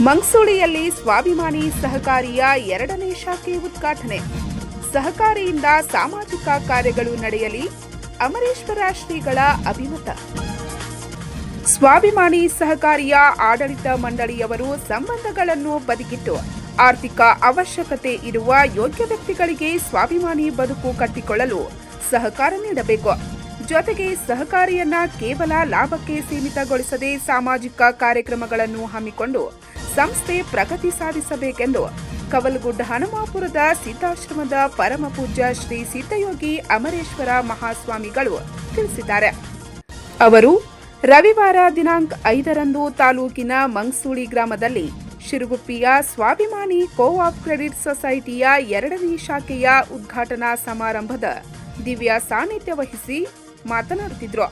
ಮಂಗಸೂಳಿಯಲ್ಲಿ ಸ್ವಾಭಿಮಾನಿ ಸಹಕಾರಿಯ 2ನೇ ಶಾಖೆ ಉದ್ಘಾಟನೆ. ಸಹಕಾರಿಯಿಂದ ಸಾಮಾಜಿಕ ಕಾರ್ಯಗಳು ನಡೆಯಲಿ, ಅಮರೇಶ್ವರ ಶ್ರೀಗಳ ಅಭಿಮತ. ಸ್ವಾಭಿಮಾನಿ ಸಹಕಾರಿಯ ಆಡಳಿತ ಮಂಡಳಿಯವರು ಸಂಬಂಧಗಳನ್ನು ಬದಿಗಿಟ್ಟು ಆರ್ಥಿಕ ಅವಶ್ಯಕತೆ ಇರುವ ಯೋಗ್ಯ ವ್ಯಕ್ತಿಗಳಿಗೆ ಸ್ವಾಭಿಮಾನಿ ಬದುಕು ಕಟ್ಟಿಕೊಳ್ಳಲು ಸಹಕಾರ ನೀಡಬೇಕು. ಜೊತೆಗೆ ಸಹಕಾರಿಯನ್ನ ಕೇವಲ ಲಾಭಕ್ಕೆ ಸೀಮಿತಗೊಳಿಸದೆ ಸಾಮಾಜಿಕ ಕಾರ್ಯಕ್ರಮಗಳನ್ನು ಹಮ್ಮಿಕೊಂಡು ಸಂಸ್ಥೆ ಪ್ರಗತಿ ಸಾಧಿಸಬೇಕೆಂದು ಕವಲಗುಡ್ಡ ಹನುಮಾಪುರದ ಸಿದ್ಧಾಶ್ರಮದ ಪರಮ ಪೂಜ್ಯ ಶ್ರೀ ಸಿದ್ಧಯೋಗಿ ಅಮರೇಶ್ವರ ಮಹಾಸ್ವಾಮಿಗಳು ತಿಳಿಸಿದ್ದಾರೆ. ಅವರು ರವಿವಾರ ದಿನಾಂಕ 5ರಂದು ತಾಲೂಕಿನ ಮಂಗಸೂಳಿ ಗ್ರಾಮದಲ್ಲಿ ಶಿರುಗುಪ್ಪಿಯ ಸ್ವಾಭಿಮಾನಿ ಕೋ-ಆಪ್ ಕ್ರೆಡಿಟ್ ಸೊಸೈಟಿಯ 2ನೇ ಶಾಖೆಯ ಉದ್ಘಾಟನಾ ಸಮಾರಂಭದ ದಿವ್ಯ ಸಾನ್ನಿಧ್ಯ ವಹಿಸಿ ಮಾತನಾಡುತ್ತಿದ್ದರು.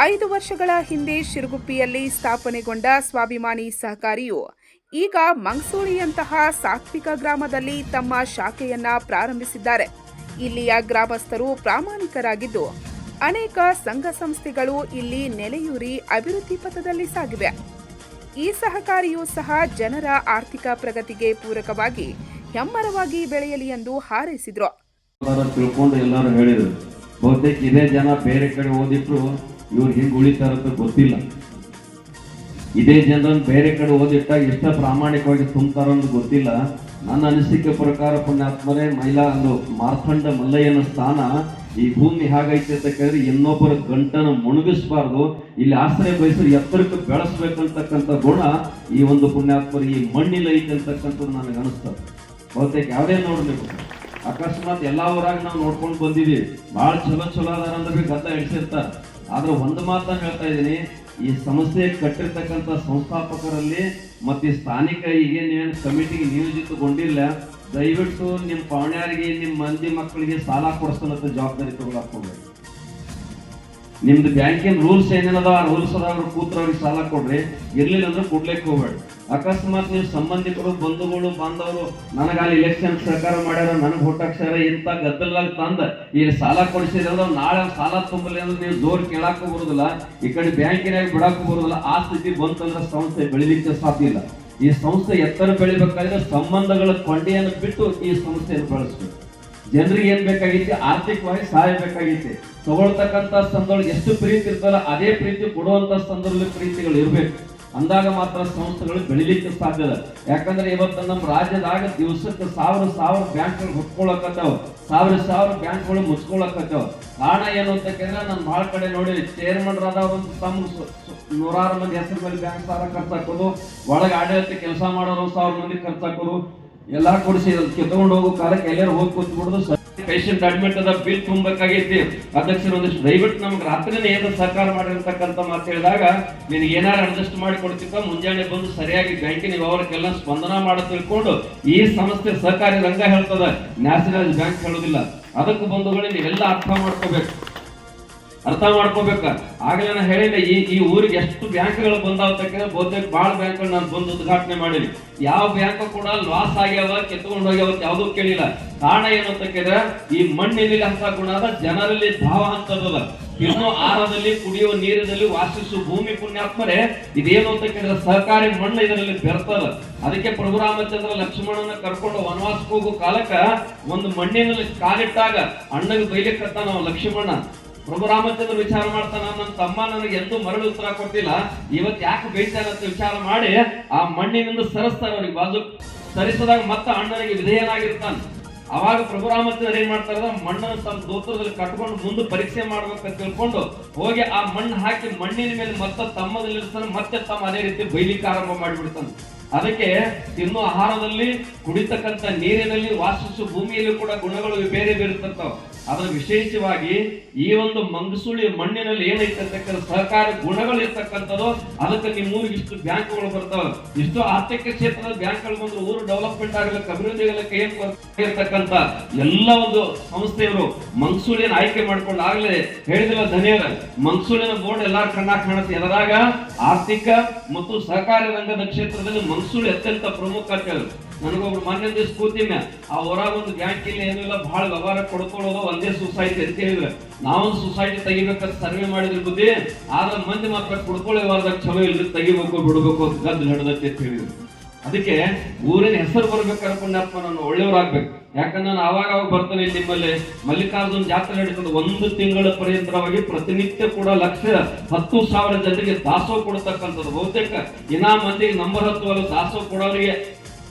5 ವರ್ಷಗಳ ಹಿಂದೆ ಶಿರುಗುಪ್ಪಿಯಲ್ಲಿ ಸ್ಥಾಪನೆಗೊಂಡ ಸ್ವಾಭಿಮಾನಿ ಸಹಕಾರಿಯು ಈಗ ಮಂಗಸೂಳಿಯಂತಹ ಸಾತ್ವಿಕ ಗ್ರಾಮದಲ್ಲಿ ತಮ್ಮ ಶಾಖೆಯನ್ನ ಪ್ರಾರಂಭಿಸಿದ್ದಾರೆ. ಇಲ್ಲಿಯ ಗ್ರಾಮಸ್ಥರು ಪ್ರಾಮಾಣಿಕರಾಗಿದ್ದು ಅನೇಕ ಸಂಘ ಸಂಸ್ಥೆಗಳು ಇಲ್ಲಿ ನೆಲೆಯೂರಿ ಅಭಿವೃದ್ಧಿ ಪಥದಲ್ಲಿ ಸಾಗಿವೆ. ಈ ಸಹಕಾರಿಯೂ ಸಹ ಜನರ ಆರ್ಥಿಕ ಪ್ರಗತಿಗೆ ಪೂರಕವಾಗಿ ಹೆಮ್ಮರವಾಗಿ ಬೆಳೆಯಲಿ ಎಂದು ಹಾರೈಸಿದ್ರು. ತಿಳ್ಕೊಂಡು ಎಲ್ಲರೂ ಹೇಳಿದ್ರು, ಬಹುತೇಕ ಇದೇ ಜನ ಬೇರೆ ಕಡೆ ಓದಿಟ್ರು ಇವ್ರು ಹಿಂಗೆ ಉಳಿತಾರಂತ ಗೊತ್ತಿಲ್ಲ. ಇದೇ ಜನರನ್ನು ಬೇರೆ ಕಡೆ ಓದಿಟ್ಟಾಗ ಎಷ್ಟು ಪ್ರಾಮಾಣಿಕವಾಗಿ ತುಂಬ್ತಾರಂತ ಗೊತ್ತಿಲ್ಲ. ನನ್ನ ಅನಿಸಿಕೆ ಪ್ರಕಾರ ಪುಣ್ಯಾತ್ಮರೇ ಮಹಿಳಾ ಮಾರ್ಕಂಡ ಮಲ್ಲಯ್ಯನ ಸ್ಥಾನ ಈ ಭೂಮಿ ಹೇಗೈತೆ ಅಂತ ಕೇಳಿದ್ರೆ ಇನ್ನೊಬ್ಬರ ಗಂಟನ ಮುಣಗಿಸಬಾರ್ದು, ಇಲ್ಲಿ ಆಶ್ರಯ ಬಯಸಿದ್ರೆ ಎತ್ತರಕ್ಕೆ ಬೆಳೆಸ್ಬೇಕಂತಕ್ಕಂಥ ಗುಣ ಈ ಒಂದು ಪುಣ್ಯಾತ್ಮರು ಈ ಮಣ್ಣಿಲ್ಲ ಐತೆ ಅಂತಕ್ಕಂಥದ್ದು ನನಗೆ ಅನಿಸ್ತದೆ. ಬಹುತೇಕ ಯಾವುದೇ ನೋಡ್ಬೇಕು, ಅಕಸ್ಮಾತ್ ಎಲ್ಲ ಊರಾಗ ನಾವು ನೋಡ್ಕೊಂಡು ಬಂದಿದ್ದೀವಿ, ಭಾಳ ಚಲೋ ಅದಾರ ಅಂದ್ರೆ ಗದ್ದ ಇಳಿಸಿರ್ತಾರೆ. ಆದ್ರೆ ಒಂದು ಮಾತನ್ನು ಹೇಳ್ತಾ ಇದ್ದೀನಿ, ಈ ಸಂಸ್ಥೆ ಕಟ್ಟಿರ್ತಕ್ಕಂಥ ಸಂಸ್ಥಾಪಕರಲ್ಲಿ ಮತ್ತೆ ಸ್ಥಾನಿಕ ಈಗೇನೇನು ಕಮಿಟಿಗೆ ನಿಯೋಜಿತಗೊಂಡಿಲ್ಲ, ದಯವಿಟ್ಟು ನಿಮ್ಮ ಪಾವಣ್ಯಾರಿಗೆ ನಿಮ್ಮ ಮಂದಿ ಮಕ್ಕಳಿಗೆ ಸಾಲ ಕೊಡಿಸ್ತಂತ ಜವಾಬ್ದಾರಿ ತಗೊಳಕೋಬೇಡಿ. ನಿಮ್ದು ಬ್ಯಾಂಕಿನ ರೂಲ್ಸ್ ಏನೇನದ ಆ ರೂಲ್ಸ್ ಅದಾವ್ರು ಕೂತ್ರವ್ರಿಗೆ ಸಾಲ ಕೊಡ್ರಿ, ಇರ್ಲಿಲ್ಲ ಅಂದ್ರೆ ಕೊಡ್ಲಿಕ್ಕೆ ಹೋಗ್ಬೇಡಿ. ಅಕಸ್ಮಾತ್ ನೀವು ಸಂಬಂಧಿಕರು ಬಂಧುಗಳು ಬಾಂಧವರು ನನಗಲ್ಲಿ ಇಲೆಕ್ಷನ್ ಸಹಕಾರ ಮಾಡ್ಯಾರ, ನನಗೆ ಹೊಟ್ಟಾಕ್ಷರ ಇಂಥ ಗದ್ದಲಾಗ ತಂದ ಇಲ್ಲಿ ಸಾಲ ಕೊಡಿಸಿದ್ರೆ ನಾಳೆ ಸಾಲ ತುಂಬಲಿ ಅಂದ್ರೆ ನೀವು ಜೋರ್ ಕೇಳಾಕ ಬರುದಿಲ್ಲ, ಈ ಕಡೆ ಬ್ಯಾಂಕಿನಾಗ ಬಿಡಾಕ ಬರುದಿಲ್ಲ. ಆ ಸ್ಥಿತಿ ಬಂತಂದ್ರೆ ಸಂಸ್ಥೆ ಬೆಳಿಲಿಕ್ಕೆ ಸಾಧ್ಯ ಇಲ್ಲ. ಈ ಸಂಸ್ಥೆ ಎತ್ತರ ಬೆಳಿಬೇಕಾದ್ರೆ ಸಂಬಂಧಗಳ ಕೊಂಡಿಯನ್ನು ಬಿಟ್ಟು ಈ ಸಂಸ್ಥೆಯನ್ನು ಬೆಳೆಸ್ಬೇಕು. ಜನರಿಗೆ ಏನ್ ಬೇಕಾಗಿತ್ತು, ಆರ್ಥಿಕವಾಗಿ ಸಹಾಯ ಬೇಕಾಗಿತ್ತು. ತಗೊಳ್ತಕ್ಕಂಥ ಸಂದರ್ಭ ಎಷ್ಟು ಪ್ರೀತಿ ಇರ್ತಲ್ಲ ಅದೇ ಪ್ರೀತಿ ಕೊಡುವಂತ ಸಂದರ್ಭದಲ್ಲಿ ಪ್ರೀತಿಗಳು ಇರ್ಬೇಕು. ಅಂದಾಗ ಮಾತ್ರ ಸಂಸ್ಥೆಗಳು ಬೆಳಿಲಿಕ್ಕೆ ಸಾಧ್ಯ. ಯಾಕಂದ್ರೆ ಇವತ್ತು ನಮ್ಮ ರಾಜ್ಯದಾಗ ದಿವಸಕ್ಕೆ 1000 ಬ್ಯಾಂಕ್ಗಳು ಹೊತ್ಕೊಳಕತ್ತಾವ, 1000 ಬ್ಯಾಂಕ್ಗಳು ಮುಚ್ಕೊಳಕತ್ತಾವ. ಕಾರಣ ಏನು ಅಂತ ಕೇಳಿದ್ರೆ ನಾನು ಭಾಳ ಕಡೆ ನೋಡಿ, ಚೇರ್ಮನ್ ರಾದ ಒಂದು ತಮ್ಮ 100 ಮಂದಿ ಹೆಸರು ಮೇಲೆ ಬ್ಯಾಂಕ್ ಸಾಲ ಖರ್ಚಾಕೋದು, ಒಳಗೆ ಆಡಳಿತ ಕೆಲಸ ಮಾಡೋರು 1000 ಮಂದಿ ಖರ್ಚಾಕೋದು, ಎಲ್ಲಾ ಕೊಡಿಸಿ ಕಿತ್ಕೊಂಡು ಹೋಗೋ ಕಾಲಕ್ಕೆ ಎಲ್ಲರೂ ಹೋಗಿ ಕೂತ್ಬಿಡುದು. ಪೇಷಂಟ್ ಅಡ್ಮಿಟ್ ಅದ, ಬಿಲ್ ತುಂಬಬೇಕಾಗೈತಿ, ಅಧ್ಯಕ್ಷರು ಒಂದಿಷ್ಟು ದಯವಿಟ್ಟು ನಮ್ಗೆ ರಾತ್ರಿನೇ ಏನು ಸಹಕಾರ ಮಾಡಿರ್ತಕ್ಕಂಥ ಮಾತು ಹೇಳಿದಾಗ ನಿನಗೆ ಏನಾರು ಅಡ್ಜಸ್ಟ್ ಮಾಡಿ ಕೊಡ್ತಿತ್ತ, ಮುಂಜಾನೆ ಬಂದು ಸರಿಯಾಗಿ ಬ್ಯಾಂಕಿನ ವ್ಯವಹಾರಕ್ಕೆಲ್ಲ ಸ್ಪಂದನ ಮಾಡೋದು ತಿಳ್ಕೊಂಡು ಈ ಸಂಸ್ಥೆ ಸಹಕಾರಿ ರಂಗ ಹೇಳ್ತದ, ನ್ಯಾಷನಲ್ ಬ್ಯಾಂಕ್ ಹೇಳೋದಿಲ್ಲ. ಅದಕ್ಕೆ ಬಂಧುಗಳೇ ನೀವೆಲ್ಲ ಅರ್ಥ ಮಾಡ್ಕೋಬೇಕು. ಆಗಲೇ ನಾನು ಹೇಳಿಲ್ಲ, ಈ ಊರಿಗೆ ಎಷ್ಟು ಬ್ಯಾಂಕ್ಗಳು ಬಂದಾವ, ಬಹುತೇಕ ಭಾಳ ಬ್ಯಾಂಕ್ಗಳು ನಾನು ಬಂದು ಉದ್ಘಾಟನೆ ಮಾಡೀನಿ. ಯಾವ ಬ್ಯಾಂಕ್ ಕೂಡ ಲಾಸ್ ಆಗ್ಯಾವ, ಕಿತ್ಕೊಂಡು ಹೋಗ್ಯಾವ ಯಾವುದೂ ಕೇಳಿಲ್ಲ. ಕಾರಣ ಏನು ಅಂತ ಕೇಳಿದ್ರೆ ಈ ಮಣ್ಣಿನಲ್ಲಿ ಅಂತ ಗುಣ ಅದ, ಜನರಲ್ಲಿ ಭಾವ ಅಂತದಲ್ಲ. ಇನ್ನು ಆಹಾರದಲ್ಲಿ, ಕುಡಿಯುವ ನೀರಿನಲ್ಲಿ, ವಾಸಿಸುವ ಭೂಮಿ ಪುಣ್ಯಾತ್ಮರೇ ಇದೇನು ಅಂತ ಕೇಳಿದ್ರೆ ಸಹಕಾರಿ ಮಣ್ಣು ಇದರಲ್ಲಿ ಬೆರ್ತದ. ಅದಕ್ಕೆ ಪ್ರಭು ರಾಮಚಂದ್ರ ಲಕ್ಷ್ಮಣನ ಕರ್ಕೊಂಡು ವನವಾಸಕ್ಕೆ ಹೋಗೋ ಕಾಲಕ್ಕ ಒಂದು ಮಣ್ಣಿನಲ್ಲಿ ಕಾಲಿಟ್ಟಾಗ ಅಣ್ಣಗೆ ಬೈಲಿಕ್ಕತ್ತ ನಾವು ಲಕ್ಷ್ಮಣ. ಪ್ರಭು ರಾಮಚಂದ್ರ ವಿಚಾರ ಮಾಡ್ತಾನ, ನನ್ನ ತಮ್ಮ ನನಗೆ ಎಂದೂ ಮರಳು ಉತ್ತರ ಕೊಟ್ಟಿಲ್ಲ, ಇವತ್ತು ಯಾಕೆ ಬೈತಾನ ಅಂತ ವಿಚಾರ ಮಾಡಿ ಆ ಮಣ್ಣಿನಿಂದ ಸರಿಸ್ತಾರ. ಅವ್ರಿಗೆ ಬಾಜು ಸರಿಸಿದಾಗ ಮತ್ತೆ ಅಣ್ಣನಿಗೆ ವಿಧೇಯನಾಗಿರ್ತಾನೆ. ಅವಾಗ ಪ್ರಭು ರಾಮಚಂದ್ರ ಏನ್ ಮಾಡ್ತಾರ, ಮಣ್ಣನ್ನು ತಮ್ಮ ದೋತ್ರದಲ್ಲಿ ಕಟ್ಕೊಂಡು ಮುಂದೆ ಪರೀಕ್ಷೆ ಮಾಡ್ಬೇಕಂತ ತಿಳ್ಕೊಂಡು ಹೋಗಿ ಆ ಮಣ್ಣು ಹಾಕಿ ಮಣ್ಣಿನ ಮೇಲೆ ಮತ್ತೆ ತಮ್ಮದಲ್ಲಿರ್ತಾನೆ, ಮತ್ತೆ ತಮ್ಮ ಅದೇ ರೀತಿ ಬೈಲಿಕ್ಕೆ ಆರಂಭ ಮಾಡಿಬಿಡ್ತಾನೆ. ಅದಕ್ಕೆ ತಿನ್ನೋ ಆಹಾರದಲ್ಲಿ, ಕುಡಿತಕ್ಕಂಥ ನೀರಿನಲ್ಲಿ, ವಾಸಿಸುವ ಭೂಮಿಯಲ್ಲಿ ಕೂಡ ಗುಣಗಳು ಬೇರೆ ಬೇರೆ ಇರ್ತಾವ. ಅದರ ವಿಶೇಷವಾಗಿ ಈ ಒಂದು ಮಂಗಸೂಳಿ ಮಣ್ಣಿನಲ್ಲಿ ಏನೈತೆ ಸಹಕಾರ ಗುಣಗಳು ಇರ್ತಕ್ಕಂಥದ್ದು. ಅದಕ್ಕೆ ನಿಮ್ಮೂರಿಗೆ ಇಷ್ಟು ಬ್ಯಾಂಕ್ಗಳು ಬರ್ತಾವ, ಇಷ್ಟು ಆರ್ಥಿಕ ಕ್ಷೇತ್ರದ ಬ್ಯಾಂಕ್ಗಳು ಬಂದ್ರೆ ಊರು ಡೆವಲಪ್ಮೆಂಟ್ ಆಗಲಿಕ್ಕೆ, ಅಭಿವೃದ್ಧಿ ಆಗಲಿಕ್ಕೆ ಏನ್ ಇರ್ತಕ್ಕಂಥ ಎಲ್ಲ ಒಂದು ಸಂಸ್ಥೆಯವರು ಮಂಗಸೂಳಿನ ಆಯ್ಕೆ ಮಾಡ್ಕೊಂಡು ಆಗ್ಲೇ ಹೇಳಿದಿಲ್ಲ ಧನ್ಯರ ಮಂಗಸೂಳಿನ ಬೋರ್ಡ್ ಎಲ್ಲಾರ ಕಣ್ಣಾಗ ಕಾಣುತ್ತೆ. ಅದರಾಗ ಆರ್ಥಿಕ ಮತ್ತು ಸಹಕಾರಿ ರಂಗದ ಕ್ಷೇತ್ರದಲ್ಲಿ ಮಂಗಸೂಳಿ ಅತ್ಯಂತ ಪ್ರಮುಖ ಅಂತ ಹೇಳಿದ್ರು. ನನಗೊಬ್ರು ಮೊನ್ನೆ ದಿವಸ ಕೂತಿನ, ಆ ಹೊರಾಗ ಒಂದು ಬ್ಯಾಂಕ್ ಇಲ್ಲಿ ಏನಿಲ್ಲ, ಬಹಳ ವ್ಯವಹಾರ ಕೊಡ್ಕೊಳ್ಳೋದು ಒಂದೇ ಸೊಸೈಟಿ ಅಂತ ಹೇಳಿದ್ರೆ, ನಾವೊಂದು ಸೊಸೈಟಿ ತೆಗಿಬೇಕಂತ ಸರ್ವೆ ಮಾಡಿದ್ರ ಬುದ್ಧಿ, ಆದ್ರೆ ಮಂದಿ ಮಾತ್ರ ಕುಡ್ಕೊಳ್ಳೋ ವ್ಯವಹಾರದಾಗ ಚಲೋ ಇಲ್ರಿ, ತೆಗಿಬೇಕು ಬಿಡ್ಬೇಕು ಅಂತ ಗದ್ದು ಹಿಡ್ದೈತಿ ಅಂತ ಹೇಳಿದ್ರು. ಅದಕ್ಕೆ ಊರಿನ ಹೆಸರು ಬರ್ಬೇಕಾದ್ರೆ ಪುಣ್ಯಾತ್ಮ ನಾನು ಒಳ್ಳೆಯವರಾಗ್ಬೇಕು. ಯಾಕಂದ್ರೆ ನಾನು ಅವಾಗ ಬರ್ತಾನೆ ಇಲ್ಲಿ ನಿಮ್ಮಲ್ಲಿ ಮಲ್ಲಿಕಾರ್ಜುನ ಜಾತ್ರೆ ನಡೀತದೆ. 1 ತಿಂಗಳ ಪರ್ಯಂತರವಾಗಿ ಪ್ರತಿನಿತ್ಯ ಕೂಡ 10,000 ಜನರಿಗೆ ದಾಸೋಹ ಕೊಡ್ತಕ್ಕಂಥದ್ದು. ಬಹುತೇಕ ಇನ್ನ ಮಂದಿಗೆ ನಂಬರ್ ಹತ್ತುವಲ್ಲ ದಾಸೋಹ ಕೊಡೋರಿಗೆ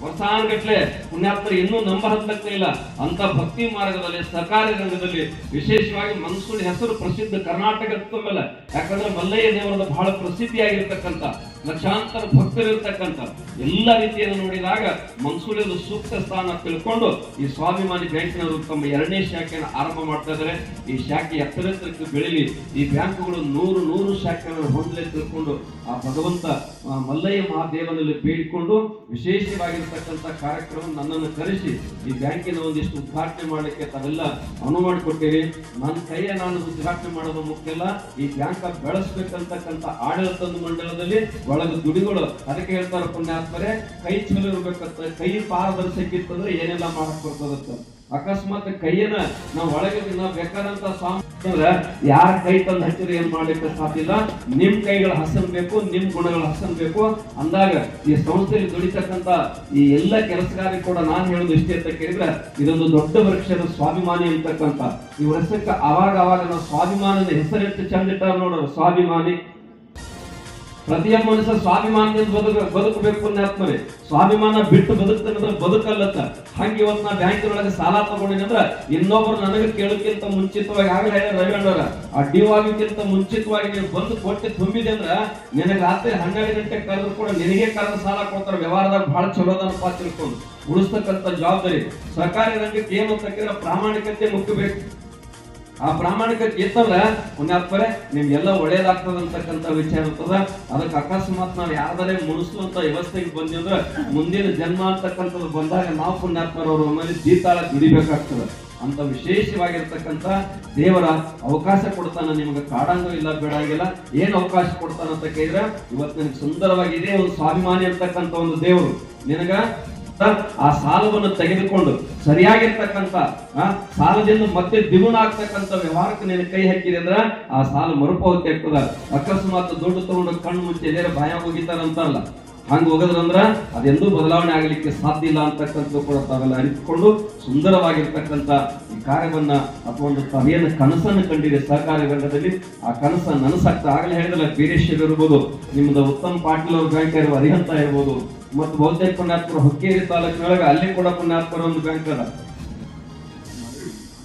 ವರ್ಷಾನುಗಟ್ಲೆ ಪುಣ್ಯಾತ್ಮರು ಇನ್ನೂ ನಂಬರ್ ಹತ್ತಲೇ ಇಲ್ಲ. ಅಂತ ಭಕ್ತಿ ಮಾರ್ಗದಲ್ಲಿ ಸರ್ಕಾರಿ ರಂಗದಲ್ಲಿ ವಿಶೇಷವಾಗಿ ಮನ್ಸೂರಿ ಹೆಸರು ಪ್ರಸಿದ್ಧ ಕರ್ನಾಟಕದ ಮೇಲೆ. ಯಾಕಂದ್ರೆ ಮಲ್ಲಯ್ಯ ದೇವರದ ಬಹಳ ಪ್ರಸಿದ್ಧಿಯಾಗಿರ್ತಕ್ಕಂಥ ಲಕ್ಷಾಂತರ ಭಕ್ತರಿರ್ತಕ್ಕಂಥ ಎಲ್ಲ ರೀತಿಯನ್ನು ನೋಡಿದಾಗ ಮನ್ಸೂರಿಯದು ಸೂಕ್ತ ಸ್ಥಾನ ತಿಳ್ಕೊಂಡು ಈ ಸ್ವಾಭಿಮಾನಿ ಬ್ಯಾಂಕಿನವರು ತಮ್ಮ 2ನೇ ಶಾಖೆಯನ್ನು ಆರಂಭ ಮಾಡ್ತಾ ಇದ್ದಾರೆ. ಈ ಶಾಖೆ ಎತ್ತರಕ್ಕೆ ಬೆಳೀಲಿ, ಈ ಬ್ಯಾಂಕುಗಳು 100 ಶಾಖೆಗಳನ್ನು ಹೊಂದಲೇ ತಿಳ್ಕೊಂಡು ಆ ಭಗವಂತ ಮಲ್ಲಯ್ಯ ಮಹಾದೇವನಲ್ಲಿ ಬೇಡಿಕೊಂಡು ವಿಶೇಷವಾಗಿರ್ತಕ್ಕಂಥ ಕಾರ್ಯಕ್ರಮ ನನ್ನನ್ನು ಕರೆಸಿ ಈ ಬ್ಯಾಂಕಿನ ಒಂದಿಷ್ಟು ಉದ್ಘಾಟನೆ ಮಾಡಲಿಕ್ಕೆ ತಾವೆಲ್ಲ ಅನುವು ಮಾಡಿಕೊಟ್ಟಿರಿ. ನನ್ನ ಕೈಯ ನಾನು ಉದ್ಘಾಟನೆ ಮಾಡೋದು ಮುಖ್ಯ ಅಲ್ಲ, ಈ ಬ್ಯಾಂಕ್ ಬೆಳೆಸ್ಬೇಕಂತಕ್ಕಂಥ ಆಡಳಿತದ ಮಂಡಳದಲ್ಲಿ ಒಳಗ ದುಡಿಗಳು. ಅದಕ್ಕೆ ಹೇಳ್ತಾರೆ ಪುಣ್ಯಾತ್ಮರೇ, ಕೈ ಚಲೋ ಇರ್ಬೇಕಂತ, ಕೈ ಪಾರದರ್ಶಕಿತ್ತಂದ್ರೆ ಏನೆಲ್ಲ ಮಾಡಕ್ ಬರ್ತದತ್ತ. ಅಕಸ್ಮಾತ್ ಕೈಯನ್ನ ನಾವು ಒಳಗೆ ನಾವು ಬೇಕಾದಂತ ಸ್ವಾಮಿ ಯಾರ ಕೈ ತಂದು ಹಚ್ಚಿದ್ರೆ ಏನ್ ಮಾಡ್ಲಿಕ್ಕೆ ಸಾಧ್ಯ ಇಲ್ಲ. ನಿಮ್ ಕೈಗಳ ಹಸನ್ ಬೇಕು, ನಿಮ್ ಗುಣಗಳ ಹಸನ್ ಬೇಕು. ಅಂದಾಗ ಈ ಸಂಸ್ಥೆಯಲ್ಲಿ ದುಡಿತಕ್ಕಂತ ಈ ಎಲ್ಲ ಕೆಲಸಗಾರರಿಗೆ ಕೂಡ ನಾನು ಹೇಳೋದು ಇಷ್ಟೇ ಅಂತ ಕೇಳಿದ್ರೆ, ಇದೊಂದು ದೊಡ್ಡ ವೃಕ್ಷದ ಸ್ವಾಭಿಮಾನಿ ಅಂತಕ್ಕಂಥ ಈ ವರ್ಷಕ್ಕೆ ಅವಾಗ ನಾವು ಸ್ವಾಭಿಮಾನದ ಹೆಸರೆತ್ತು ಚಂದ ಇಟ್ಟಾರ ನೋಡೋರು. ಸ್ವಾಭಿಮಾನಿ ಪ್ರತಿಯೊಬ್ಬ ಮನುಷ್ಯ ಸ್ವಾಭಿಮಾನದಿಂದ ಬದುಕಬೇಕು ಪುಣ್ಯಾತ್ಮರೇ. ಸ್ವಾಭಿಮಾನ ಬಿಟ್ಟು ಬದುಕ್ತಂದ್ರೆ ಬದುಕಲ್ಲತ್ತ. ಹಂಗೆ ಇವತ್ತು ನಾ ಬ್ಯಾಂಕಿನೊಳಗೆ ಸಾಲ ತಗೊಂಡಿನಂದ್ರ ಇನ್ನೊಬ್ರು ನನಗೆ ಕೇಳೋಕ್ಕಿಂತ ಮುಂಚಿತವಾಗಿ ಆಗಲೇ ರವಿಯಣ್ಣವರ ಅಡ್ಡಿವಾಗಕ್ಕಿಂತ ಮುಂಚಿತವಾಗಿ ನೀವು ಬಂದು ಕೊಟ್ಟು ತುಂಬಿದೆ ಅಂದ್ರ ನಿನಗೆ ರಾತ್ರಿ 12 ಗಂಟೆಗೆ ಕರೆದ್ರು ಕೂಡ ನಿನಗೆ ಕರೆದ ಸಾಲ ಕೊಡ್ತಾರೆ. ವ್ಯವಹಾರದಾಗ ಬಹಳ ಚಲೋದನಪ್ಪ ತಿಳ್ಕೊಂಡು ಉಳಿಸ್ತಕ್ಕಂಥ ಜವಾಬ್ದಾರಿ ಸರ್ಕಾರಿ ರಂಗಕ್ಕೆ ಏನು ಅಂತ ಕೇಳಿದ್ರೆ ಪ್ರಾಮಾಣಿಕತೆ ಮುಖ್ಯಬೇಕು. ಆ ಪ್ರಾಮಾಣಿಕತೆ ಇತ್ತಂದ್ರೆ ಪುಣ್ಯಾತ್ಮರೇ ನಿಮ್ಗೆಲ್ಲ ಒಳ್ಳೇದಾಗ್ತದ ಅಂತಕ್ಕಂಥ ವಿಚಾರ ಇರ್ತದ. ಅದಕ್ಕೆ ಅಕಸ್ಮಾತ್ ನಾವು ಯಾವ್ದಾರೇ ಮುನಿಸುವಂತ ವ್ಯವಸ್ಥೆಗೆ ಬಂದಿ ಅಂದ್ರೆ ಮುಂದಿನ ಜನ್ಮ ಅಂತಕ್ಕಂಥದ್ದು ಬಂದಾಗ ನಾವು ಪುಣ್ಯಾತ್ಮರವ್ರ ಮೇಲೆ ಜೀತಾಳ ದುಡಿಬೇಕಾಗ್ತದೆ. ಅಂತ ವಿಶೇಷವಾಗಿರ್ತಕ್ಕಂಥ ದೇವರ ಅವಕಾಶ ಕೊಡ್ತಾನ. ನಿಮಗೆ ಕಾಡಂಗೂ ಇಲ್ಲ, ಬೇಡಂಗಿಲ್ಲ. ಏನ್ ಅವಕಾಶ ಕೊಡ್ತಾನ ಅಂತ ಕೇಳಿದ್ರೆ ಇವತ್ತು ನಿನಗೆ ಸುಂದರವಾಗಿ ಇದೇ ಒಂದು ಸ್ವಾಭಿಮಾನಿ ಅಂತಕ್ಕಂಥ ಒಂದು ದೇವರು ನಿನಗ ಆ ಸಾಲವನ್ನು ತೆಗೆದುಕೊಂಡು ಸರಿಯಾಗಿರ್ತಕ್ಕಂಥ ಸಾಲದಿಂದ ಮತ್ತೆ ದ್ವಿಗುಣ ಆಗ್ತಕ್ಕಂಥ ವ್ಯವಹಾರಕ್ಕೆ ನೀನು ಕೈ ಹಾಕಿದೆ ಅಂದ್ರೆ ಆ ಸಾಲ ಮರುಪಾವತಿ ಆಗ್ತದ. ಅಕಸ್ಮಾತ್ ದುಡ್ಡು ತಗೊಂಡು ಕಣ್ಣು ಮುಚ್ಚಿ ಎಲ್ಲರ ಭಯ ಹೋಗಿತಾರಂತಾರಲ್ಲ, ಹಂಗ ಹೋಗದ್ರಂದ್ರ ಅದೆಂದೂ ಬದಲಾವಣೆ ಆಗಲಿಕ್ಕೆ ಸಾಧ್ಯ ಇಲ್ಲ ಅಂತಕ್ಕಂಥ ಕೂಡ ತಾವೆಲ್ಲ ಅರಿತುಕೊಂಡು ಸುಂದರವಾಗಿರ್ತಕ್ಕಂಥ ಈ ಕಾರ್ಯವನ್ನ ಅಥವಾ ಒಂದು ತಾವೇನು ಕನಸನ್ನು ಕಂಡಿದೆ ಸಹಕಾರಿ ರಂಗದಲ್ಲಿ, ಆ ಕನಸ ನನಸಾಗ್ತಾ ಆಗಲೇ ಹೇಳಿದ್ರಲ್ಲ, ಬೀರೇಶ್ವರ ಇರ್ಬೋದು, ನಿಮ್ದು ಉತ್ತಮ್ ಪಾಟೀಲ್ ಅವ್ರ ಬ್ಯಾಂಕ್ ಇರುವ ಅರಿಹಂತ ಇರ್ಬೋದು, ಮತ್ತು ಬಹುತೇಕ ಪುಣ್ಯಾತ್ಮರ ಹುಕ್ಕೇರಿ ತಾಲೂಕಿನೊಳಗೆ ಅಲ್ಲಿ ಕೂಡ ಪುಣ್ಯಾತ್ಮರ ಒಂದು ಬ್ಯಾಂಕ್ ಅದ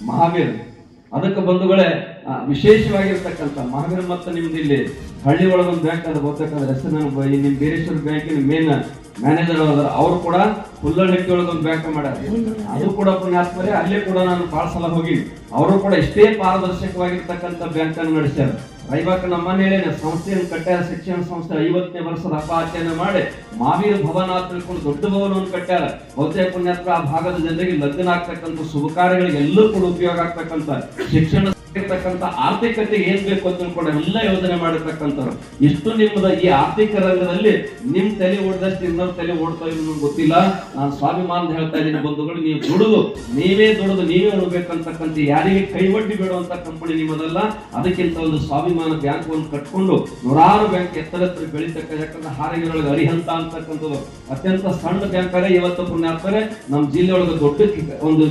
ಮಹಾವೀರ್. ಅದಕ್ಕೆ ಬಂಧುಗಳೇ ವಿಶೇಷವಾಗಿರ್ತಕ್ಕಂಥ ಮಹಾವೀರ್ ಮತ್ತು ನಿಮ್ದು ಇಲ್ಲಿ ಹಳ್ಳಿ ಒಳಗೊಂದು ಬ್ಯಾಂಕ್ ಅದ. ಬಹುತೇಕ ಹೆಸರು ನಿಮ್ ಬೀರೇಶ್ವರ ಬ್ಯಾಂಕಿನ ಮೇನ್ ಮ್ಯಾನೇಜರ್ ಅವರು ಕೂಡ ಹುಲ್ಲಹಟ್ಟಿ ಒಳಗೊಂದು ಬ್ಯಾಂಕ್ ಮಾಡ್ಯಾರ. ಅದು ಕೂಡ ಪುಣ್ಯಾತ್ಮರೇ, ಅಲ್ಲೇ ಕೂಡ ನಾನು ಬಹಳ ಸಲ ಹೋಗಿನಿ. ಅವರು ಕೂಡ ಇಷ್ಟೇ ಪಾರದರ್ಶಕವಾಗಿರ್ತಕ್ಕಂಥ ಬ್ಯಾಂಕ್ ಅನ್ನು ನಡೆಸ್ಯಾರ. ರೈವಾಕ ನಮ್ಮನೆ ಹೇಳೇನೆ ಸಂಸ್ಥೆಯನ್ನು ಕಟ್ಟ್ಯಾರ. ಶಿಕ್ಷಣ ಸಂಸ್ಥೆ 50ನೇ ವರ್ಷದ ಹಬ್ಬ ಆಚರಣೆ ಮಾಡಿ ಮಾವೀರ್ ಭವನ ಅಂತ ತಿಳ್ಕೊಂಡು ದೊಡ್ಡ ಭವನವನ್ನು ಕಟ್ಟ್ಯಾರ. ಬಹುತೇಕ ಪುಣ್ಯಾತ್ಮ ಆ ಭಾಗದ ಜನರಿಗೆ ಲಗ್ನ ಆಗ್ತಕ್ಕಂಥ ಶುಭ ಕಾರ್ಯಗಳಿಗೆ ಎಲ್ಲರೂ ಕೂಡ ಉಪಯೋಗ ಆಗ್ತಕ್ಕಂಥ ಶಿಕ್ಷಣ ಇರ್ತಕ್ಕಂಥ ಆರ್ಥಿಕತೆ ಏನ್ ಬೇಕು ಅಂತ ತಿಳ್ಕೊಂಡು ಎಲ್ಲ ಯೋಜನೆ ಮಾಡಿರ್ತಕ್ಕಂಥವ್ರು. ಇಷ್ಟು ನಿಮ್ಮದ ಈ ಆರ್ಥಿಕ ರಂಗದಲ್ಲಿ ನಿಮ್ ತಲೆ ಓಡಿದಷ್ಟು ಇನ್ನೊಂದು ತಲೆ ಓಡ್ತಾ ಇಲ್ಲ ಗೊತ್ತಿಲ್ಲ. ನಾನು ಸ್ವಾಭಿಮಾನ ಹೇಳ್ತಾ ಇದ್ದೀನಿ ಬಂಧುಗಳು, ನೀವು ನೀವೇ ದುಡಿದು ನೀವೇ ಉಣ್ಬೇಕಂತಕ್ಕಂಥ ಯಾರಿಗೆ ಕೈವಡ್ಡಿ ಬೇಡುವಂತ ಕಂಪನಿ ನಿಮ್ಮದಲ್ಲ. ಅದಕ್ಕಿಂತ ಒಂದು ಸ್ವಾಭಿಮಾನ ಬ್ಯಾಂಕ್ ಒಂದು ಕಟ್ಕೊಂಡು 100 ಬ್ಯಾಂಕ್ ಎತ್ತರ ಬೆಳಿತಕ್ಕ. ಯಾಕಂದ್ರೆ ಹಾರಗಿರೊಳಗೆ ಅರಿಹಂತ ಅಂತಕ್ಕಂಥದ್ದು ಅತ್ಯಂತ ಸಣ್ಣ ಬ್ಯಾಂಕ್ ಅರೆ ಇವತ್ತು ಪುಣ್ಯಾತ್ಮರೇ ನಮ್ಮ ಜಿಲ್ಲೆಯೊಳಗೆ ದೊಡ್ಡ ಒಂದು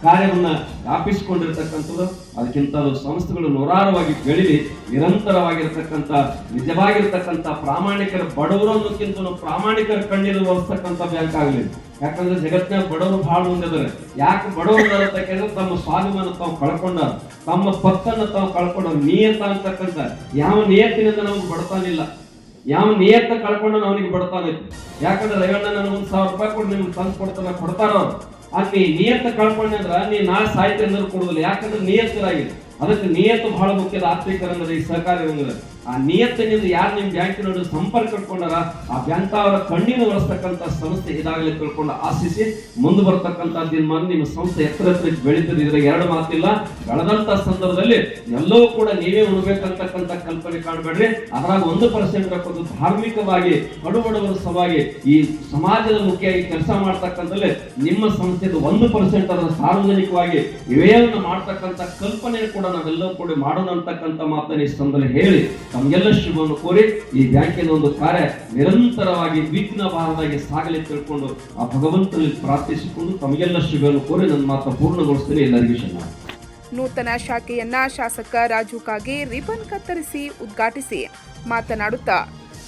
ಕಾರ್ಯವನ್ನ ವ್ಯಾಪಿಸಿಕೊಂಡಿರ್ತಕ್ಕಂಥದ್ದು. ಅದಕ್ಕಿಂತ ಸಂಸ್ಥೆಗಳು 100ವಾಗಿ ಬೆಳೀಲಿ, ನಿರಂತರವಾಗಿರ್ತಕ್ಕಂಥ ನಿಜವಾಗಿರ್ತಕ್ಕಂಥ ಪ್ರಾಮಾಣಿಕರ ಬಡವರನ್ನಕ್ಕಿಂತ ಪ್ರಾಮಾಣಿಕರ ಕಣ್ಣೀರು ಒರೆಸ್ತಕ್ಕಂಥ ಬ್ಯಾಂಕ್ ಆಗಲಿ. ಯಾಕಂದ್ರೆ ಜಗತ್ತಿನ ಬಡವರು ಬಹಳ ಮುಂದಿದ್ದಾರೆ. ಯಾಕೆ ಬಡವರು ಅಂತ ಕೇಳಿದ್ರೆ ತಮ್ಮ ಸ್ವಾಭಿಮಾನ ತಾವು ಕಳ್ಕೊಂಡಾರ, ತಮ್ಮ ಪತ್ತನ್ನು ತಾವು ಕಳ್ಕೊಂಡಾರ. ನಿಯತ ಅಂತಕ್ಕಂಥ ಯಾವ ನಿಯತ್ತಿನಿಂದ ನಮ್ಗೆ ಬಡತಾನಿಲ್ಲ, ಯಾವ ನಿಯತ್ತ ಕಳ್ಕೊಂಡು ಅವನಿಗೆ ಬಡತಾನ. ಯಾಕಂದ್ರೆ ರವಿಯಣ್ಣ ನನಗೆ 1,000 ರೂಪಾಯಿ ಕೊಟ್ಟು ನಿಮ್ಗೆ ತಂದು ಕೊಡ್ತಾರ ಅವ್ರು. ಅಲ್ಲಿ ನಿಯತ್ತ ಕಳ್ಕೊಂಡೆ ಅಂದ್ರ ನೀ ನಾಳೆ ಸಾಹಿತ್ಯ ಅಂದ್ರೂ ಕೊಡುದಿಲ್ಲ. ಯಾಕಂದ್ರೆ ನಿಯತ್ತರಾಗಿದೆ. ಅದಕ್ಕೆ ನಿಯತ್ತು ಬಹಳ ಮುಖ್ಯದ ಆರ್ಥಿಕ ರಂಗದ ಈ ಸಹಕಾರಿ ರಂಗದ. ಆ ನಿಯತ್ತಿನಿಂದ ಯಾರು ನಿಮ್ ಬ್ಯಾಂಕಿನೊಳಗೆ ಸಂಪರ್ಕ ಇಟ್ಕೊಂಡಾರ ಆ ಬ್ಯಾಂಕ್ ಅವರ ಕಣ್ಣಿನ ಒರೆಸ್ತಕ್ಕಂಥ ಸಂಸ್ಥೆ ಇದಾಗಲೇ ತಿಳ್ಕೊಂಡು ಆಶಿಸಿ ಮುಂದೆ ಬರ್ತಕ್ಕಂಥ ದಿನ ನಿಮ್ಮ ಸಂಸ್ಥೆ ಎತ್ತರ ಬೆಳೀತದೆ. ಇದ್ರಾಗ 2 ಮಾತಿಲ್ಲ. ಬೆಳೆದಂತ ಸಂದರ್ಭದಲ್ಲಿ ಎಲ್ಲವೂ ಕೂಡ ನೀವೇ ಉಣ್ಬೇಕಂತಕ್ಕಂಥ ಕಲ್ಪನೆ ಕಾಣಬೇಡ್ರಿ. ಅದ್ರಾಗ 1% ರೊಕ್ಕದ್ದು ಧಾರ್ಮಿಕವಾಗಿ ಕಡುಬಡವರ ಸಲುವಾಗಿ ಈ ಸಮಾಜದ ಮುಖ್ಯವಾಗಿ ಕೆಲಸ ಮಾಡ್ತಕ್ಕಂಥಲ್ಲಿ ನಿಮ್ಮ ಸಂಸ್ಥೆದು 1% ಅದರ ಸಾರ್ವಜನಿಕವಾಗಿ ಇವೆಯನ್ನು ಮಾಡ್ತಕ್ಕಂಥ ಕಲ್ಪನೆ ಕೂಡ ನಾವೆಲ್ಲವೂ ಕೂಡ ಮಾಡೋಣ ಅಂತಕ್ಕಂಥ ಮಾತನ್ನ ಈ ಸಂದರ್ಭದಲ್ಲಿ ಹೇಳಿ ತಮಗೆಲ್ಲ ಶುಭವನ್ನು ಕೋರಿ ಈ ಬ್ಯಾಂಕಿನ ಒಂದು ಕಾರ್ಯ ನಿರಂತರವಾಗಿ ವಿಘ್ನ ಬಾರದಾಗಿ ಸಾಗಲಿ ತಿಳ್ಕೊಂಡು ಆ ಭಗವಂತನಲ್ಲಿ ಪ್ರಾರ್ಥಿಸಿಕೊಂಡು ತಮಗೆಲ್ಲ ಶುಭವನ್ನು ಕೋರಿ ನನ್ನ ಮಾತನ್ನು ಪೂರ್ಣಗೊಳಿಸ್ತೇನೆ. ಎಲ್ಲರಿಗೂ ಶರಣ. ನೂತನ ಶಾಖೆಯನ್ನ ಶಾಸಕ ರಾಜು ಕಾಗೆ ರಿಬನ್ ಕತ್ತರಿಸಿ ಉದ್ಘಾಟಿಸಿ ಮಾತನಾಡುತ್ತಾ,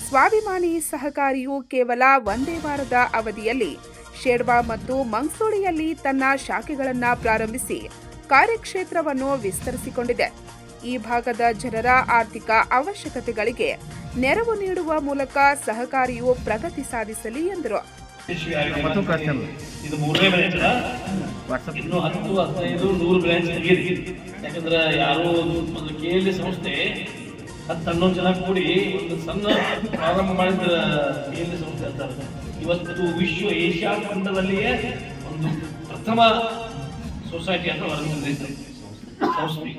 ಸ್ವಾಭಿಮಾನಿ ಸಹಕಾರಿಯು ಕೇವಲ ಒಂದೇ ವಾರದ ಅವಧಿಯಲ್ಲಿ ಶೇಡ್ವಾ ಮತ್ತು ಮಂಗ್ಸೋಳಿಯಲ್ಲಿ ತನ್ನ ಶಾಖೆಗಳನ್ನು ಪ್ರಾರಂಭಿಸಿ ಕಾರ್ಯಕ್ಷೇತ್ರವನ್ನು ವಿಸ್ತರಿಸಿಕೊಂಡಿದೆ. ಈ ಭಾಗದ ಜನರ ಆರ್ಥಿಕ ಅವಶ್ಯಕತೆಗಳಿಗೆ ನೆರವು ನೀಡುವ ಮೂಲಕ ಸಹಕಾರಿಯು ಪ್ರಗತಿ ಸಾಧಿಸಲಿ ಎಂದರು. ಇದು ಮೂರನೇ ಬ್ರಾಂಚ್, ಇನ್ನು 10, 15, 100 ಬ್ರಾಂಚ್ ತೆಗೀರಿ. ಯಾಕಂದ್ರೆ ಯಾರೋ ಒಂದು KLD ಸಂಸ್ಥೆ 10-11 ಜನ ಕೂಡಿ ಒಂದು ಸಣ್ಣ ಪ್ರಾರಂಭ ಮಾಡಿದ KLD ಸಂಸ್ಥೆ ಅಂತಾರೆ. ಇವತ್ತು ವಿಶ್ವ ಏಷ್ಯಾ ಖಂಡದಲ್ಲಿಯೇ ಒಂದು ಪ್ರಥಮ ಸೊಸೈಟಿ ಅಂತ ಹೊರಗೆ ಸಂಸ್ಥೆ.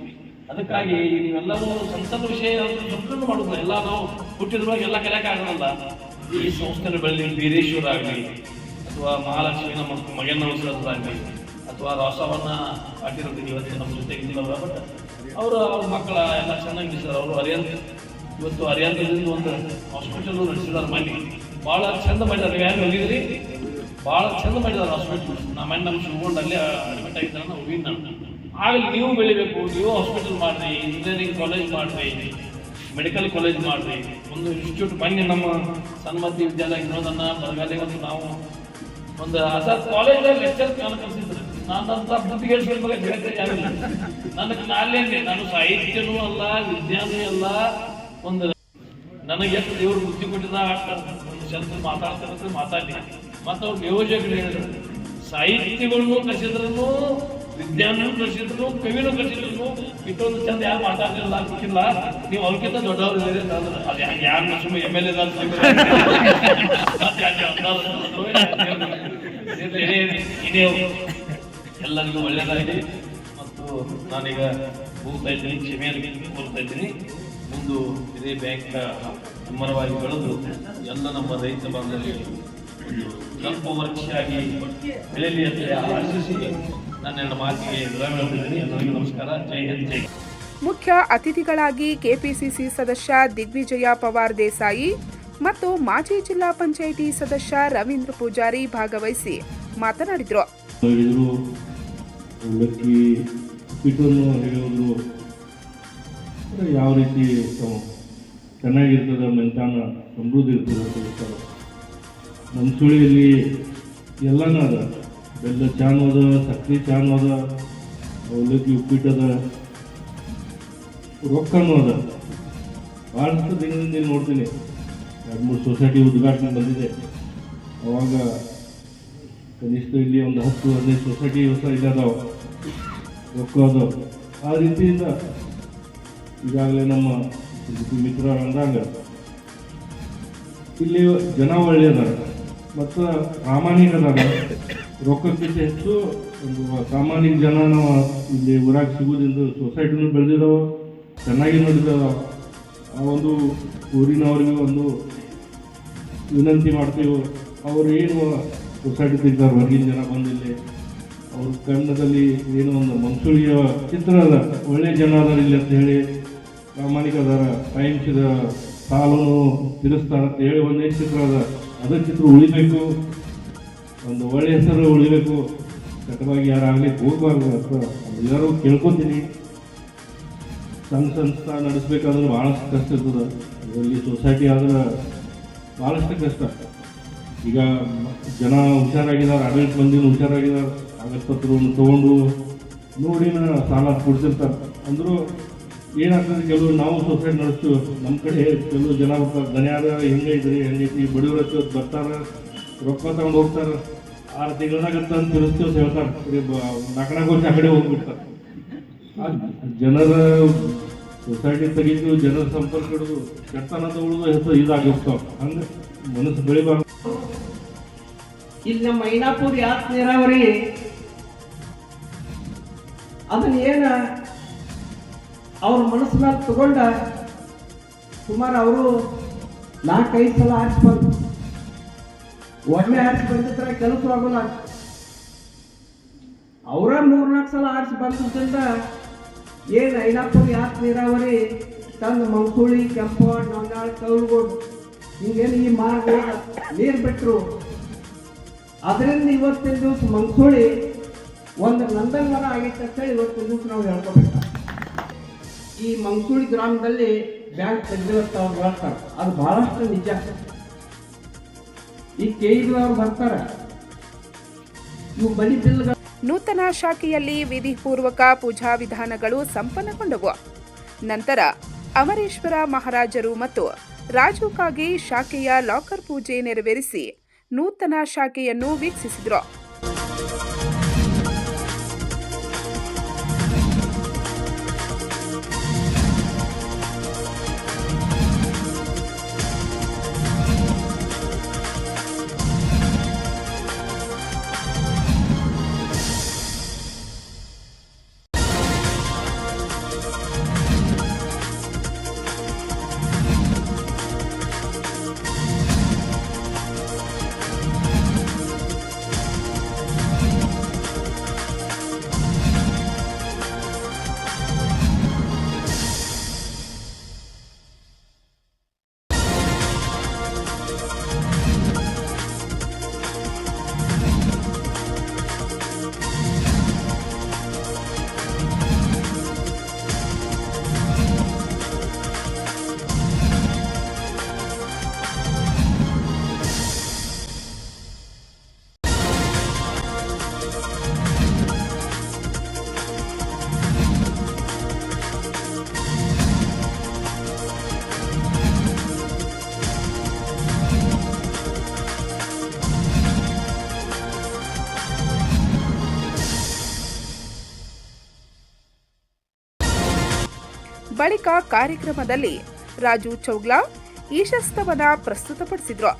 ಅದಕ್ಕಾಗಿ ನೀವೆಲ್ಲರೂ ಸಂಸದ ವಿಷಯ ಸಂಪೂರ್ಣ ಮಾಡೋದಿಲ್ಲ, ಎಲ್ಲ ನಾವು ಹುಟ್ಟಿದ್ರೊಳಗೆ ಎಲ್ಲ ಕಲಿಯಕ್ಕೆ ಆಗೋಲ್ಲ. ಈ ಸಂಸ್ಥೆನ ಬೆಳೆದ ಬೀರೇಶ್ವರ ಆಗಲಿ ಅಥವಾ ಮಹಾಲಕ್ಷ್ಮಿ ನಮ್ಮ ಮಗನ ಆಗಲಿ ಅಥವಾ ರಾಸವನ್ನ ಪಾಟಿರೋದು ಇವತ್ತು ನಮ್ಮ ಜೊತೆಗಿಲ್ಲ, ಬಟ್ ಅವ್ರ ಮಕ್ಕಳ ಎಲ್ಲ ಚೆನ್ನಾಗಿ ಸರ್. ಅವರು ಇವತ್ತು ಹರಿಯಾಣದಿಂದ ಒಂದು ಹಾಸ್ಪಿಟಲ್ ನಡೆಸಿದಾರೆ. ಮನೆ ಭಾಳ ಚಂದ ಮಾಡಿದ್ದಾರೆ. ಯಾರು ಹೋಗಿದ್ರಿ? ಭಾಳ ಚಂದ ಮಾಡಿದ್ದಾರೆ ಹಾಸ್ಪಿಟಲ್. ನಮ್ಮ ಶಿವಗೊಂಡು ಅಲ್ಲೇ ಅಡ್ಮಿಟ್ ಆಗಿದ್ದಾರೆ. ನಾವು ಹೋಗಿ ಆಗಲಿ ನೀವು ಬೆಳಿಬೇಕು, ನೀವು ಹಾಸ್ಪಿಟಲ್ ಮಾಡಿರಿ, ಇಂಜಿನಿಯರಿಂಗ್ ಕಾಲೇಜ್ ಮಾಡಿರಿ, ಮೆಡಿಕಲ್ ಕಾಲೇಜ್ ಮಾಡಿರಿ, ಒಂದು ಇನ್ಸ್ಟಿಟ್ಯೂಟ್. ಮೊನ್ನೆ ನಮ್ಮ ಸನ್ಮತಿ ವಿದ್ಯಾಲಯ ಇರೋದನ್ನ ಬರಗಾಲಿ ಒಂದು ನಾವು ಒಂದು ಕಾಲೇಜಲ್ಲಿ ಲೆಕ್ಚರ್ ಕಲಿಸಿದ್ರು. ನಾನಂತ ಬುದ್ಧಿಗೆ ಹೇಳ್ಬೇಕು ಜಗತ್ತೇ ಯಾರಿಲ್ಲ. ನಾನು ಸಾಹಿತ್ಯನೂ ಅಲ್ಲ, ವಿಜ್ಞಾನವೂ ಅಲ್ಲ. ಒಂದು ನನಗೆ ಎಷ್ಟು ದೇವರು ಬುದ್ಧಿ ಕೊಟ್ಟಿದ ಒಂದು ಶಬ್ದ ಮಾತಾಡ್ತಾರೆ ಮಾತಾಡಿ ಮತ್ತು ಅವ್ರು ನಿಯೋಜಕರು ಹೇಳಿದ್ರು, ಸಾಹಿತ್ಯಗಳನ್ನು ಕಲಿಸಿದ್ರು, ವಿಜ್ಞಾನನೂ ಕಲಿಸಿದ್ರು, ಕವಿನೂ ಕಲಿಸಿದ್ರು, ಇಷ್ಟೊಂದು ಚಂದ ಯಾರು ಮಾತಾಡಲಿಲ್ಲ ಗೊತ್ತಿಲ್ಲ. ನೀವು ಅವ್ರಿಗಿಂತ ದೊಡ್ಡವ್ರು ಅದು ಯಾರು ಸುಮ್ಮನೆ MLA ಎಲ್ಲರಿಗೂ ಒಳ್ಳೆಯದಾಗಲಿ. ಮತ್ತು ನಾನೀಗ ಹೋಗ್ತಾ ಇದ್ದೀನಿ, ಕ್ಷಮೆಯನ್ನು ಕೋರ್ತಾ ಇದ್ದೀನಿ. ಮುಂದೆ ಇದೇ ಬ್ಯಾಂಕ್ ಮುಮ್ಮರವಾಗಿ ಬೆಳೆದು ಎಲ್ಲ ನಮ್ಮ ರೈತ ಬಾಂಧವರಿಗೆ ಒಂದು ಕಲ್ಪವೃಕ್ಷಿಯಾಗಿ ಬೆಳೆಯಲಿ ಅಂತ ಆಶಿಸಿ ನನ್ನ ಮಾತಿಗೆ ವಿರಾಮ ಹೇಳ್ತಿದ್ದೀನಿ. ಎಲ್ಲರಿಗೂ ನಮಸ್ಕಾರ. ಜೈ ಹಿಂದ್, ಜೈ. ಮುಖ್ಯ ಅತಿಥಿಗಳಾಗಿ ಕೆಪಿಸಿಸಿ ಸದಸ್ಯ ದಿಗ್ವಿಜಯ ಪವಾರ್ ದೇಸಾಯಿ ಮತ್ತು ಮಾಜಿ ಜಿಲ್ಲಾ ಪಂಚಾಯಿತಿ ಸದಸ್ಯ ರವೀಂದ್ರ ಪೂಜಾರಿ ಭಾಗವಹಿಸಿ ಮಾತನಾಡಿದರು. ಯಾವ ರೀತಿ ಚೆನ್ನಾಗಿರ್ತದೆ, ಮನೆತನ ಸಮೃದ್ಧಿ ಇರ್ತದೆ ಅಂತ ಹೇಳ್ತಾರೆ. ಮಂಸುಳಿಯಲ್ಲಿ ಎಲ್ಲನೂ ಅದ. ಬೆಲ್ಲ ಚಾನು ಅದ, ಸಕ್ರೆ ಚಾನು ಅದ, ಅವಲಕ್ಕಿ ಉಪ್ಪಿಟ್ಟದ, ರೊಕ್ಕನೂ ಅದ. ಭಾಳಷ್ಟು ದಿನದಿಂದ ನೋಡ್ತೀನಿ. 2-3 ಸೊಸೈಟಿ ಉದ್ಘಾಟನೆ ಬಂದಿದೆ. ಅವಾಗ ಕನಿಷ್ಠ ಇಲ್ಲಿ ಒಂದು 10-15 ಸೊಸೈಟಿ ಹೊಸ ಇಲ್ಲದಾವ, ರೊಕ್ಕ ಅದಾವ. ಆ ರೀತಿಯಿಂದ ಈಗಾಗಲೇ ನಮ್ಮ ಮಿತ್ರ ಅಂದಾಗ ಇಲ್ಲಿ ಜನ ಒಳ್ಳೆಯದಾರ ಮತ್ತು ಪ್ರಾಮಾಣಿಕದಾಗ. ರೊಕ್ಕಕ್ಕಿಂತ ಹೆಚ್ಚು ಒಂದು ಸಾಮಾನ್ಯ ಜನ ನಾವು ಇಲ್ಲಿ ಊರಾಗ ಸಿಗೋದ್ರಿಂದ ಸೊಸೈಟಿನೂ ಬೆಳೆದಿದ್ದಾವ, ಚೆನ್ನಾಗಿ ನೋಡಿದಾವ. ಆ ಒಂದು ಊರಿನವ್ರಿಗೆ ಒಂದು ವಿನಂತಿ ಮಾಡ್ತೀವಿ, ಅವರು ಏನು ಸೊಸೈಟಿ ತೆಗ್ದಾರ, ಹೊರಗಿನ ಜನ ಬಂದಿಲ್ಲಿ ಅವ್ರ ಕನ್ನಡದಲ್ಲಿ ಏನೋ ಒಂದು ಮಂಸುಳಿಯ ಚಿತ್ರ ಅದ, ಒಳ್ಳೆ ಜನ ಅದಾರ ಇಲ್ಲಿ ಅಂತ ಹೇಳಿ, ಪ್ರಾಮಾಣಿಕ ಅದಾರ, ಟೈಮ್ಸಿದ ಸಾಲನು ತಿರ್ಸ್ತಾರ ಅಂತ ಹೇಳಿ ಒಂದೇ ಚಿತ್ರ ಅದ. ಅದೇ ಚಿತ್ರ ಉಳಿಬೇಕು, ಒಂದು ಒಳ್ಳೆ ಹೆಸರು ಉಳಿಬೇಕು. ಕಟ್ಟವಾಗಿ ಯಾರಾಗಲಿ ಹೋಗ್ಬಾರ್ದು ಅಂತ ಎಲ್ಲರೂ ಕೇಳ್ಕೊತೀನಿ. ಸಂಸ್ಥಾ ನಡೆಸ್ಬೇಕಾದ್ರೆ ಭಾಳಷ್ಟು ಕಷ್ಟ ಇರ್ತದೆ. ಅದರಲ್ಲಿ ಸೊಸೈಟಿ ಆದ್ರೆ ಭಾಳಷ್ಟು ಕಷ್ಟ. ಈಗ ಜನ ಹುಷಾರಾಗಿದ್ದಾರೆ, ಆಡಳಿತ ಮಂದಿನೂ ಹುಷಾರಾಗಿದ್ದಾರೆ, ಕಾಗದ ಪತ್ರವನ್ನು ತೊಗೊಂಡು ನೋಡಿ ಸಾಲ ಕೊಡ್ತಿರ್ತಾರೆ. ಅಂದರೂ ಏನಾಗ್ತದೆ, ಕೆಲವು ನಾವು ಸೊಸೈಟಿ ನಡೆಸ್ತೀವಿ, ನಮ್ಮ ಕಡೆ ಕೆಲವು ಜನ ಬರ್ತಾರೆ, ದನಿಯಾದ ಹೆಂಗೈತ್ರಿ ಹೆಂಗೈತಿ ಬಡವ್ರ ಬರ್ತಾರೆ, ರೊಕ್ಕ ತಗೊಂಡು ಹೋಗ್ತಾರೆ. 6 ತಿಂಗಳಾಗತ್ತ ಅಂತ ತಿರ್ಸ್ತೀವಿ ಅಂತ ಹೇಳ್ತಾರೆ. 4 ವರ್ಷ ಆ ಕಡೆ ಹೋಗ್ಬಿಡ್ತಾರೆ. ಜನರ ಸೊಸೈಟಿ ತೆಗಿತು, ಜನರ ಸಂಪರ್ಕ ಇಡೋದು, ಕೆಟ್ಟನ ತಗೊಳ್ಳೋದು ಹೆಸರು ಇದಾಗಿರ್ತಾವ. ಹಂಗೆ ಮನಸ್ಸು ಬೆಳಿಬಾರ್ದು. ಇಲ್ಲಿ ನಮ್ಮ ಮೈನಾಪುರ ಯಾತ್ ನೀರಾವರಿ ಅದನ್ನ ಏನ ಅವ್ರ ಮನಸ್ಸು ಮೇಲೆ ತಗೊಂಡ ಸುಮಾರು ಅವರು 4-5 ಸಲ ಆರಿಸಿ ಬಂದು ಒಮ್ಮೆ ಆರಿಸಿ ಬಂದಿದ್ರೆ ಕೆಲಸ ಆಗೋಲ್ಲ. ಅವರ 3-4 ಸಲ ಆರಿಸಿ ಬಂದ್ರಿಂದ ಏನು ಐನಾಪುರ ಯಾತ್ ನೀರಾವರಿ ತಂದು ಮಂಸೂಳಿ ಕೆಂಪವಾಡ ನವನಾಳ್ ಕೌಲ್ಗೋಡು ಹಿಂಗೇನು ಈ ಮಾರ್ಗ ನೀರು ಬಿಟ್ಟರು. ಅದರಿಂದ ಇವತ್ತಿನ ದಿವಸ ಮಂಸೂಳಿ ಒಂದು ನಂದನವನ ಆಗೈತೆ ಅಂತೇಳಿ ಇವತ್ತಿನ ದಿವಸ ನಾವು ಹೇಳ್ಕೊಬೇಕು. ಈ ಮಂಸೂಳಿ ಗ್ರಾಮದಲ್ಲಿ ಬ್ಯಾಂಕ್ ತೆಗೆದಿವತ್ತ ಅವ್ರು ಹೇಳ್ತಾರೆ, ಅದು ಬಹಳಷ್ಟು ನಿಜ. ಈ ಕೇಳಿದವ್ರು ಬರ್ತಾರೆ, ಇವು ಬಲಿ ಬಿಲ್ಗಳು. ನೂತನ ಶಾಖೆಯಲ್ಲಿ ವಿಧಿಪೂರ್ವಕ ಪೂಜಾ ವಿಧಾನಗಳು ಸಂಪನ್ನಗೊಂಡವು. ನಂತರ ಅಮರೇಶ್ವರ ಮಹಾರಾಜರು ಮತ್ತು ರಾಜುಕಾಗಿ ಶಾಖೆಯ ಲಾಕರ್ ಪೂಜೆ ನೆರವೇರಿಸಿ ನೂತನ ಶಾಖೆಯನ್ನು ವೀಕ್ಷಿಸಿದರು. ಬಳಿಕ ಕಾರ್ಯಕ್ರಮದಲ್ಲಿ ರಾಜು ಚೌಗ್ಲಾ ಈಶಸ್ತವನ ಪ್ರಸ್ತುತಪಡಿಸಿದ್ರು.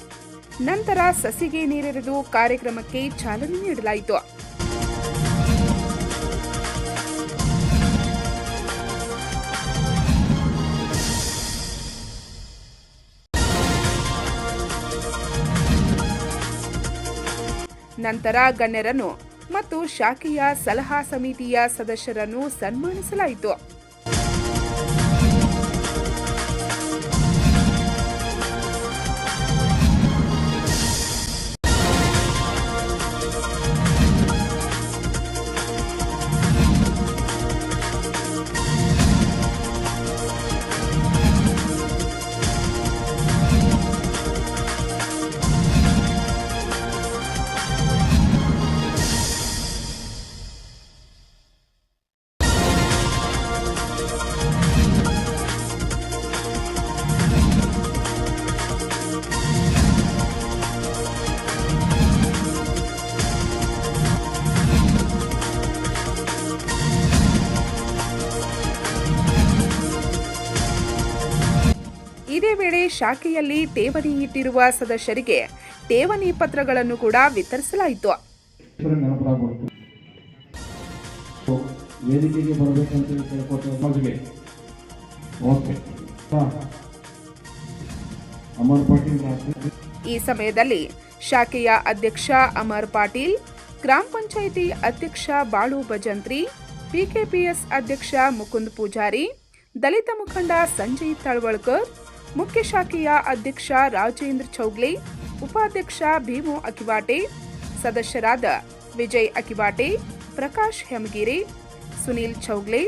ನಂತರ ಸಸಿಗೆ ನೀರೆರೆದು ಕಾರ್ಯಕ್ರಮಕ್ಕೆ ಚಾಲನೆ ನೀಡಲಾಯಿತು. ನಂತರ ಗಣ್ಯರನ್ನು ಮತ್ತು ಶಾಖೆಯ ಸಲಹಾ ಸಮಿತಿಯ ಸದಸ್ಯರನ್ನು ಸನ್ಮಾನಿಸಲಾಯಿತು. ಇದೇ ವೇಳೆ ಶಾಖೆಯಲ್ಲಿ ಠೇವಣಿ ಇಟ್ಟಿರುವ ಸದಸ್ಯರಿಗೆ ಠೇವಣಿ ಪತ್ರಗಳನ್ನು ಕೂಡ ವಿತರಿಸಲಾಯಿತು. ವೇದಿಕೆಗೆ ಬರಬೇಕಂತ ಕೇಳ್ಕೊತ ಮದುವೆ ಅಮರ್ ಪಾಟೀಲ್. ಈ ಸಮಯದಲ್ಲಿ ಶಾಖೆಯ ಅಧ್ಯಕ್ಷ ಅಮರ್ ಪಾಟೀಲ್, ಗ್ರಾಮ ಪಂಚಾಯಿತಿ ಅಧ್ಯಕ್ಷ ಬಾಳು ಭಜಂತ್ರಿ, ಪಿಕೆಪಿಎಸ್ ಅಧ್ಯಕ್ಷ ಮುಕುಂದ್ ಪೂಜಾರಿ, ದಲಿತ ಮುಖಂಡ ಸಂಜಯ್ ತಳವಳ್ಕರ್, ಮುಖ್ಯ ಶಾಖೆಯ ಅಧ್ಯಕ್ಷ ರಾಜೇಂದ್ರ ಚೌಗ್ಲೆ, ಉಪಾಧ್ಯಕ್ಷ ಭೀಮು ಅಕಿವಾಟೆ, ಸದಸ್ಯರಾದ ವಿಜಯ್ ಅಕಿವಾಟೆ, ಪ್ರಕಾಶ್ ಹೆಮಗಿರಿ, ಸುನೀಲ್ ಚೌಗ್ಲೆ,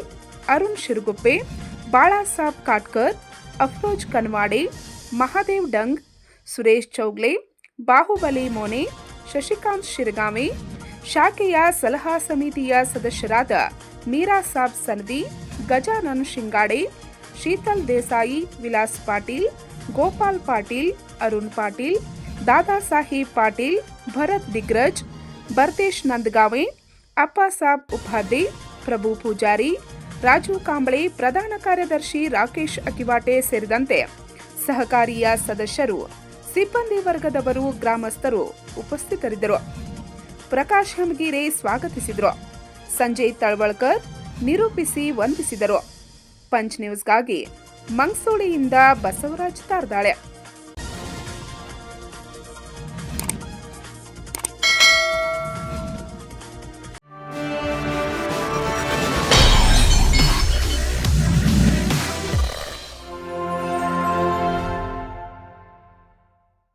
ಅರುಣ್ ಶಿರುಗುಪ್ಪೆ, ಬಾಳಾಸಾಬ್ ಕಾಟ್ಕರ್, ಅಫ್ರೋಜ್ ಕನ್ವಾಡೆ, ಮಹಾದೇವ್ ಡಂಗ್, ಸುರೇಶ್ ಚೌಗ್ಲೆ, ಬಾಹುಬಲಿ ಮೋನೆ, ಶಶಿಕಾಂತ್ ಶಿರಗಾಮೆ, ಶಾಖೆಯ ಸಲಹಾ ಸಮಿತಿಯ ಸದಸ್ಯರಾದ ಮೀರಾ ಸಾಬ್ ಸನದಿ, ಗಜಾನನ್ ಶಿಂಗಾಡೆ, ಶೀತಲ್ ದೇಸಾಯಿ, ವಿಲಾಸ್ ಪಾಟೀಲ್, ಗೋಪಾಲ್ ಪಾಟೀಲ್, ಅರುಣ್ ಪಾಟೀಲ್, ದಾದಾ ಸಾಹೇಬ್ ಪಾಟೀಲ್, ಭರತ್ ದಿಗ್ರಜ್, ಬರ್ದೇಶ್ ನಂದಗಾವೆ, ಅಪ್ಪಾಸಾಬ್ ಉಪಾಧ್ಯ, ಪ್ರಭು ಪೂಜಾರಿ, ರಾಜು ಕಾಂಬಳೆ, ಪ್ರಧಾನ ಕಾರ್ಯದರ್ಶಿ ರಾಕೇಶ್ ಅಕಿವಾಟೆ ಸೇರಿದಂತೆ ಸಹಕಾರಿಯ ಸದಸ್ಯರು, ಸಿಬ್ಬಂದಿ ವರ್ಗದವರು, ಗ್ರಾಮಸ್ಥರು ಉಪಸ್ಥಿತರಿದ್ದರು. ಪ್ರಕಾಶ್ ಹೆಮಗಿರೆ ಸ್ವಾಗತಿಸಿದರು. ಸಂಜಯ್ ತಳವಳ್ಕರ್ ನಿರೂಪಿಸಿ ವಂದಿಸಿದರು. ಪಂಚ್ ನ್ಯೂಸ್ಗಾಗಿ ಮಂಗಸೂಳಿಯಿಂದ ಬಸವರಾಜ್ ತಾರ್ದಾಳೆ.